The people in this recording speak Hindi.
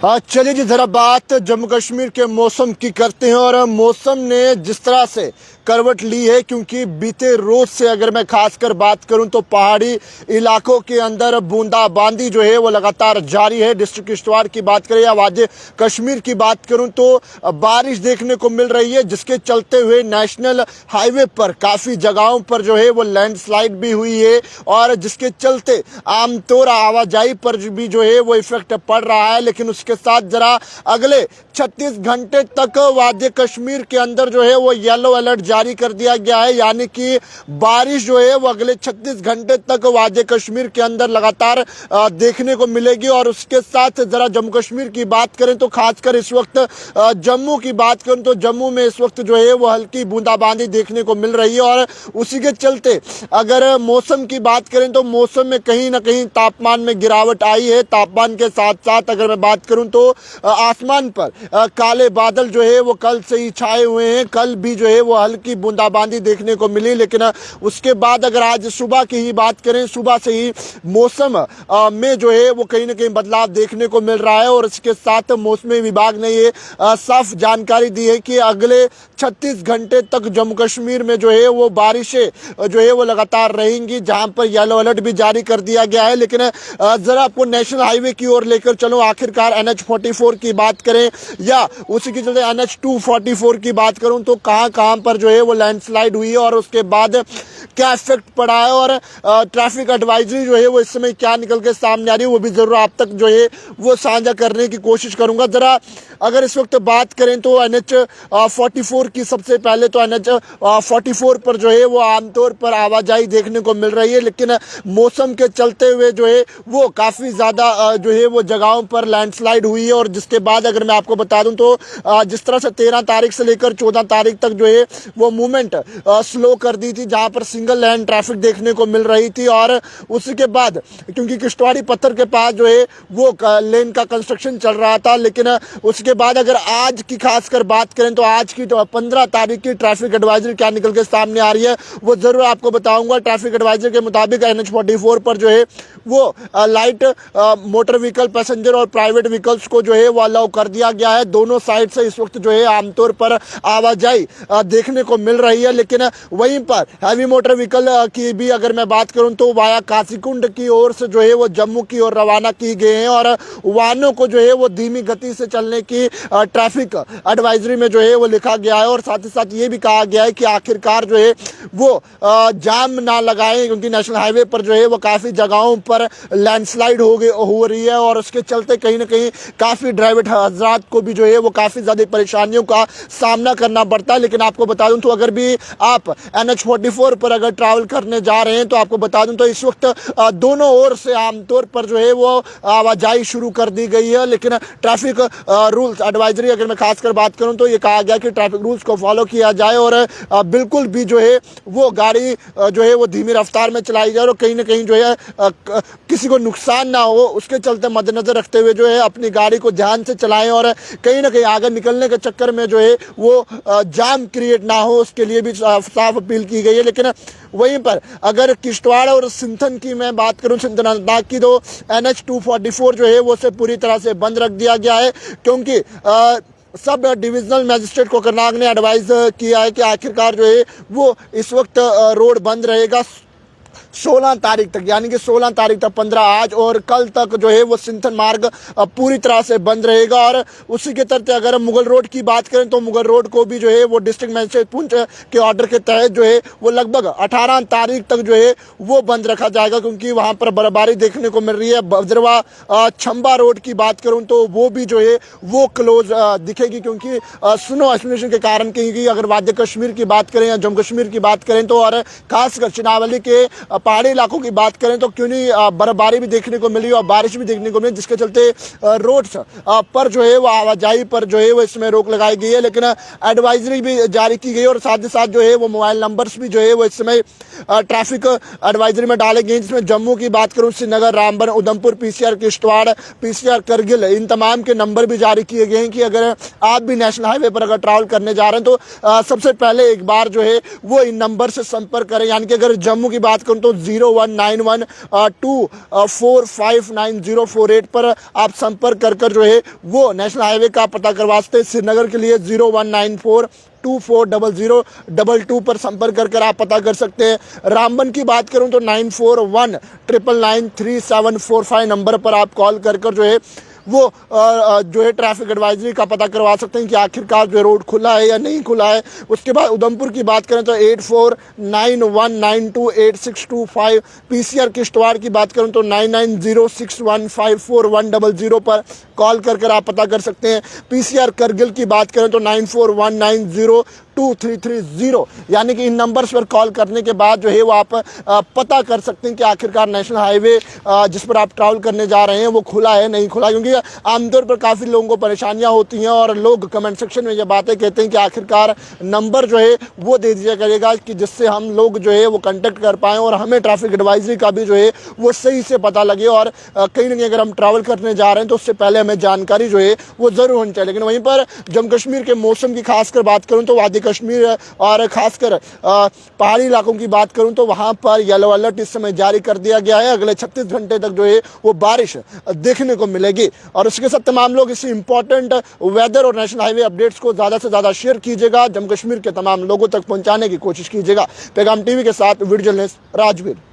चलिए जी जरा बात जम्मू कश्मीर के मौसम की करते हैं। और मौसम ने जिस तरह से करवट ली है, क्योंकि बीते रोज से अगर मैं खासकर बात करूं तो पहाड़ी इलाकों के अंदर बूंदाबांदी जो है वो लगातार जारी है। डिस्ट्रिक्ट किश्तवाड़ की बात करें या वादिय कश्मीर की बात करूं तो बारिश देखने को मिल रही है, जिसके चलते हुए नेशनल हाईवे पर काफ़ी जगहों पर जो है वो लैंडस्लाइड भी हुई है, और जिसके चलते आमतौर आवाजाही पर भी जो है वो इफेक्ट पड़ रहा है। लेकिन उसके साथ जरा अगले 36 घंटे तक वादिय कश्मीर के अंदर जो है वो येलो अलर्ट जारी कर दिया गया है, यानी कि बारिश जो है वो अगले 36 घंटे तक वादिय कश्मीर के अंदर लगातार देखने को मिलेगी। और उसके साथ जरा जम्मू कश्मीर की बात करें तो खासकर इस वक्त जम्मू की बात करें तो जम्मू में इस वक्त जो है वो हल्की बूंदाबांदी देखने को मिल रही है। और उसी के चलते अगर मौसम की बात करें तो मौसम में कहीं ना कहीं तापमान में गिरावट आई है। तापमान के साथ साथ अगर मैं बात करूं तो आसमान पर काले बादल जो है वो कल से ही छाए हुए हैं। कल भी जो है वो हल्की बूंदाबांदी देखने को मिली, लेकिन उसके बाद अगर आज सुबह की ही बात करें, सुबह से ही मौसम में जो है वो कहीं ना कहीं बदलाव देखने को मिल रहा है। और इसके साथ मौसमी विभाग ने ये साफ जानकारी दी है कि अगले 36 घंटे तक जम्मू कश्मीर में जो है वो बारिशें जो है वो लगातार रहेंगी, जहां पर येलो अलर्ट भी जारी कर दिया गया है। लेकिन जरा आपको नेशनल हाईवे की ओर लेकर चलो। आखिरकार NH44 की बात करें या उसी के चलते NH244 की बात करूं तो कहां पर जो है वो लैंडस्लाइड हुई है और उसके बाद क्या इफेक्ट पड़ा है, और ट्रैफिक एडवाइजरी जो है वो इस समय क्या निकल के सामने आ रही है, वो भी जरूर आप तक जो है वो साझा करने की कोशिश करूंगा। जरा अगर इस वक्त बात करें तो NH44 की सबसे पहले तो NH44 पर जो है वो आमतौर पर आवाजाही देखने को मिल रही है, लेकिन मौसम के चलते हुए जो है वो काफ़ी ज़्यादा जो है वो जगहों पर लैंडस्लाइड हुई है। और जिसके बाद अगर मैं आपको बता दूं तो जिस तरह से 13 तारीख से लेकर 14 तारीख तक जो है वो मूवमेंट स्लो कर दी थी, जहां पर सिंगल लेन ट्रैफिक देखने को मिल रही थी। और उसी के बाद क्योंकि किश्तवाड़ी पत्थर के पास जो है वो लेन का कंस्ट्रक्शन चल रहा था, लेकिन उसके बाद अगर आज की खासकर बात करें तो आज की 15 तारीख की ट्रैफिक एडवाइजरी क्या निकल के सामने आ रही है वो जरूर आपको बताऊंगा। ट्रैफिक एडवाइजरी के मुताबिक NH44 पर जो है वो लाइट मोटर व्हीकल पैसेंजर और प्राइवेट व्हीकल्स को जो है वो अलाउ कर दिया गया है। दोनों साइड से इस वक्त जो है आमतौर पर आवाजाही देखने को मिल रही है, लेकिन वहीं पर हैवी मोटर व्हीकल की भी अगर मैं बात करूं तो वाया कासीकुंड की ओर से जो है वो जम्मू की ओर रवाना की गए हैं। और वाहनों को जो है वो धीमी गति से चलने की ट्रैफिक एडवाइजरी में जो है वो लिखा गया है। और साथ ही साथ ये भी कहा गया है कि आखिरकार जो है वो जाम ना लगाएं, क्योंकि नेशनल हाईवे पर जो है वो काफ़ी जगहों पर लैंडस्लाइड हो रही है। और उसके चलते कहीं ना कहीं काफ़ी ड्राइवर हजरात को भी जो है वो काफ़ी ज़्यादा परेशानियों का सामना करना पड़ता है। लेकिन आपको बता दूं तो अगर भी आप NH44 पर अगर ट्रैवल करने जा रहे हैं तो आपको बता दूं तो इस वक्त दोनों ओर से आमतौर पर जो है वो आवाजाही शुरू कर दी गई है। लेकिन ट्रैफिक रूल्स एडवाइजरी अगर मैं खासकर बात करूं तो ये कहा गया कि ट्रैफिक रूल्स को फॉलो किया जाए और बिल्कुल भी जो है वो गाड़ी जो है वो धीमी रफ्तार में चलाई जाए और कहीं ना कहीं जो है किसी को नुकसान ना हो, उसके चलते मद्देनजर रखते हुए जो है अपनी गाड़ी को ध्यान से चलाएं और कहीं ना कहीं आगे निकलने के चक्कर में जो है वो जाम क्रिएट ना हो, उसके लिए भी साफ अपील की गई है। लेकिन वहीं पर अगर किश्तवाड़ और सिंथन की मैं बात करूं, सिंथन अनंतनाग की, तो NH244 जो है वो से पूरी तरह से बंद रख दिया गया है, क्योंकि सब डिविजनल मजिस्ट्रेट को करनाग ने एडवाइज किया है कि आखिरकार जो है वो इस वक्त रोड बंद रहेगा 16 तारीख तक, यानी कि 16 तारीख तक 15 आज और कल तक जो है वो सिंथन मार्ग पूरी तरह से बंद रहेगा। और उसी के तहत अगर मुगल रोड की बात करें तो मुगल रोड को भी जो है वो डिस्ट्रिक्ट मजिस्ट्रेट पुंछ के ऑर्डर के तहत जो है वो लगभग 18 तारीख तक जो है वो बंद रखा जाएगा, क्योंकि वहाँ पर बर्फबारी देखने को मिल रही है। बजरवा छंबा रोड की बात करूँ तो वो भी जो है वो क्लोज दिखेगी, क्योंकि स्नो एक्सप्लेनेशन के कारण। क्योंकि अगर वादिय कश्मीर की बात करें या जम्मू कश्मीर की बात करें तो और खासकर चिनावली के पहाड़ी इलाकों की बात करें तो क्यों नहीं बर्फबारी भी देखने को मिली और बारिश भी देखने को मिली, जिसके चलते रोड्स पर जो है वो आवाजाही पर जो है वो इसमें रोक लगाई गई है। लेकिन एडवाइजरी भी जारी की गई और साथ ही साथ जो है वो मोबाइल नंबर्स भी जो है वो इस समय ट्रैफिक एडवाइजरी में डाले गए, जिसमें जम्मू की बात करूँ श्रीनगर, रामबन, उधमपुर, PCR किश्तवाड़, PCR करगिल, इन तमाम के नंबर भी जारी किए गए हैं कि अगर आप भी नेशनल हाईवे पर अगर ट्रैवल करने जा रहे हैं तो सबसे पहले एक बार जो है वो इन नंबर से संपर्क करें। यानी कि अगर जम्मू की बात करूँ तो तो 0191245908 पर आप संपर्क कर जो है वो नेशनल हाईवे का पता करवा सकते हैं। श्रीनगर के लिए 0194240022 पर संपर्क कर आप पता कर सकते हैं। रामबन की बात करूं तो 9419993745 नंबर पर आप कॉल कर जो है वो जो है ट्रैफिक एडवाइजरी का पता करवा सकते हैं कि आखिरकार जो रोड खुला है या नहीं खुला है। उसके बाद उधमपुर की बात करें तो 8491928625, पीसीआर किश्तवाड़ की बात करूं तो 9906154100 पर कॉल कर आप पता कर सकते हैं। पीसीआर करगिल की बात करें तो 9419023330, यानी कि इन नंबर्स पर कॉल करने के बाद जो है वो आप पता कर सकते हैं कि आखिरकार नेशनल हाईवे जिस पर आप ट्रैवल करने जा रहे हैं वो खुला है नहीं खुला, क्योंकि आमतौर पर काफ़ी लोगों को परेशानियां होती हैं और लोग कमेंट सेक्शन में ये बातें कहते हैं कि आखिरकार नंबर जो है वो दे दिया करेगा कि जिससे हम लोग जो है वो कांटेक्ट कर पाएँ और हमें ट्रैफिक एडवाइजरी का भी जो है वो सही से पता लगे। और कहीं ना कहीं अगर हम ट्रैवल करने जा रहे हैं तो उससे पहले हमें जानकारी जो है वो ज़रूर होनी चाहिए। लेकिन वहीं पर जम्मू कश्मीर के मौसम की खासकर बात करूँ तो वादी कश्मीर और खासकर पहाड़ी इलाकों की बात करूं तो वहां पर येलो अलर्ट इस समय जारी कर दिया गया है। अगले 36 घंटे तक जो है वो बारिश देखने को मिलेगी। और उसके साथ तमाम लोग इस इंपॉर्टेंट वेदर और नेशनल हाईवे अपडेट्स को ज़्यादा से ज़्यादा शेयर कीजिएगा, जम्मू कश्मीर के तमाम लोगों तक पहुंचाने की कोशिश कीजिएगा। पैगाम टीवी के साथ वीडियो जर्नलिस्ट राजवीर।